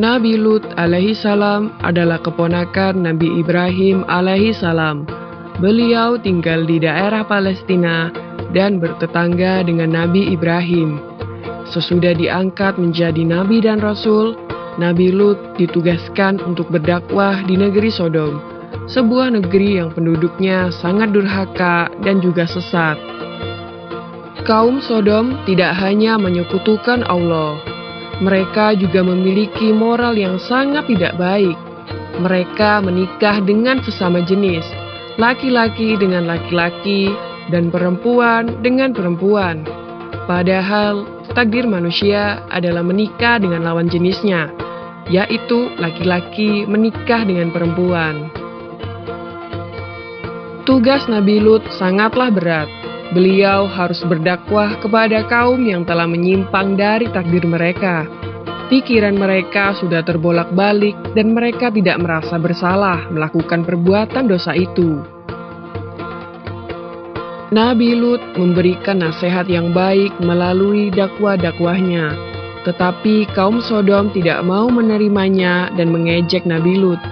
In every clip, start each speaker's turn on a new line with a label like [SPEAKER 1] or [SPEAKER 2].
[SPEAKER 1] Nabi Lut alaihi salam adalah keponakan Nabi Ibrahim alaihi salam. Beliau tinggal di daerah Palestina dan bertetangga dengan Nabi Ibrahim. Sesudah diangkat menjadi nabi dan rasul, Nabi Lut ditugaskan untuk berdakwah di negeri Sodom, sebuah negeri yang penduduknya sangat durhaka dan juga sesat. Kaum Sodom tidak hanya menyekutukan Allah, mereka juga memiliki moral yang sangat tidak baik. Mereka menikah dengan sesama jenis, laki-laki dengan laki-laki, dan perempuan dengan perempuan. Padahal, takdir manusia adalah menikah dengan lawan jenisnya, yaitu laki-laki menikah dengan perempuan. Tugas Nabi Lut sangatlah berat. Beliau harus berdakwah kepada kaum yang telah menyimpang dari takdir mereka. Pikiran mereka sudah terbolak-balik dan mereka tidak merasa bersalah melakukan perbuatan dosa itu. Nabi Lut memberikan nasihat yang baik melalui dakwah-dakwahnya, tetapi kaum Sodom tidak mau menerimanya dan mengejek Nabi Lut.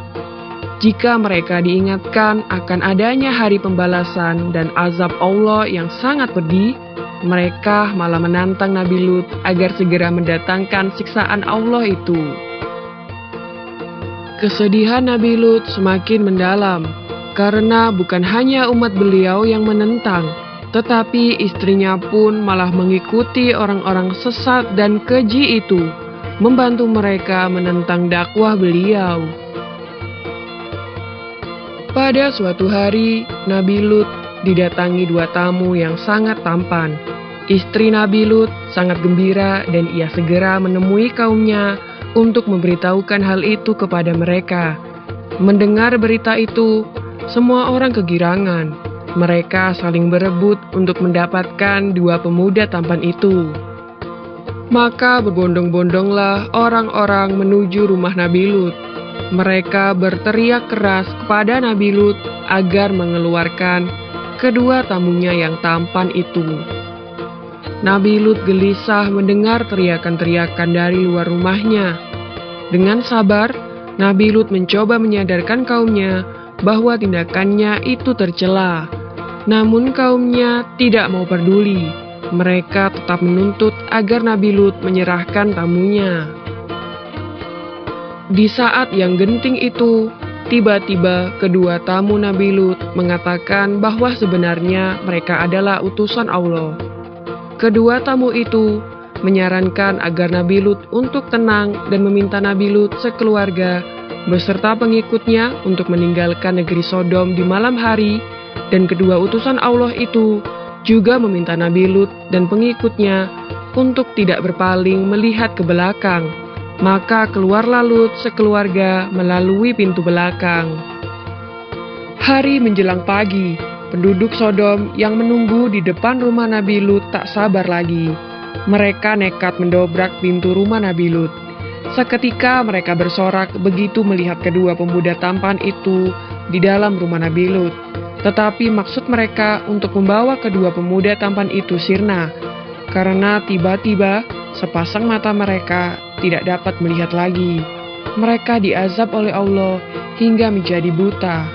[SPEAKER 1] Jika mereka diingatkan akan adanya hari pembalasan dan azab Allah yang sangat pedih, mereka malah menantang Nabi Lut agar segera mendatangkan siksaan Allah itu. Kesedihan Nabi Lut semakin mendalam, karena bukan hanya umat beliau yang menentang, tetapi istrinya pun malah mengikuti orang-orang sesat dan keji itu, membantu mereka menentang dakwah beliau. Pada suatu hari, Nabi Lut didatangi dua tamu yang sangat tampan. Istri Nabi Lut sangat gembira dan ia segera menemui kaumnya untuk memberitahukan hal itu kepada mereka. Mendengar berita itu, semua orang kegirangan. Mereka saling berebut untuk mendapatkan dua pemuda tampan itu. Maka berbondong-bondonglah orang-orang menuju rumah Nabi Lut. Mereka berteriak keras kepada Nabi Lut agar mengeluarkan kedua tamunya yang tampan itu. Nabi Lut gelisah mendengar teriakan-teriakan dari luar rumahnya. Dengan sabar, Nabi Lut mencoba menyadarkan kaumnya bahwa tindakannya itu tercela. Namun kaumnya tidak mau peduli. Mereka tetap menuntut agar Nabi Lut menyerahkan tamunya. Di saat yang genting itu, tiba-tiba kedua tamu Nabi Lut mengatakan bahwa sebenarnya mereka adalah utusan Allah. Kedua tamu itu menyarankan agar Nabi Lut untuk tenang dan meminta Nabi Lut sekeluarga beserta pengikutnya untuk meninggalkan negeri Sodom di malam hari, dan kedua utusan Allah itu juga meminta Nabi Lut dan pengikutnya untuk tidak berpaling melihat ke belakang. Maka keluarlah Lut sekeluarga melalui pintu belakang. Hari menjelang pagi, penduduk Sodom yang menunggu di depan rumah Nabi Lut tak sabar lagi. Mereka nekat mendobrak pintu rumah Nabi Lut. Seketika mereka bersorak begitu melihat kedua pemuda tampan itu di dalam rumah Nabi Lut. Tetapi maksud mereka untuk membawa kedua pemuda tampan itu sirna, karena tiba-tiba sepasang mata mereka tidak dapat melihat lagi. Mereka diazab oleh Allah hingga menjadi buta.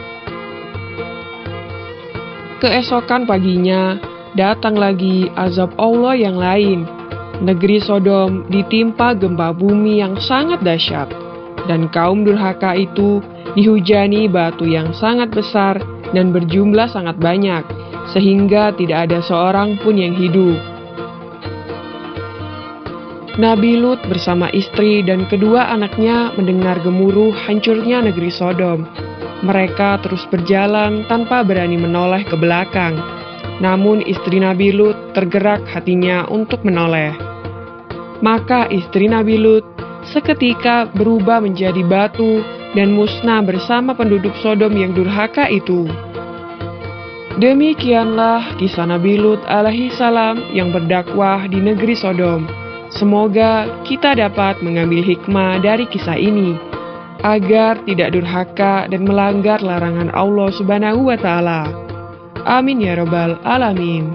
[SPEAKER 1] Keesokan paginya, datang lagi azab Allah yang lain. Negeri Sodom ditimpa gempa bumi yang sangat dahsyat, dan kaum durhaka itu dihujani batu yang sangat besar dan berjumlah sangat banyak, sehingga tidak ada seorang pun yang hidup. Nabi Lut bersama istri dan kedua anaknya mendengar gemuruh hancurnya negeri Sodom. Mereka terus berjalan tanpa berani menoleh ke belakang. Namun istri Nabi Lut tergerak hatinya untuk menoleh. Maka istri Nabi Lut seketika berubah menjadi batu dan musnah bersama penduduk Sodom yang durhaka itu. Demikianlah kisah Nabi Lut alaihi salam yang berdakwah di negeri Sodom. Semoga kita dapat mengambil hikmah dari kisah ini, agar tidak durhaka dan melanggar larangan Allah Subhanahu wa Ta'ala. Amin ya Rabbal Alamin.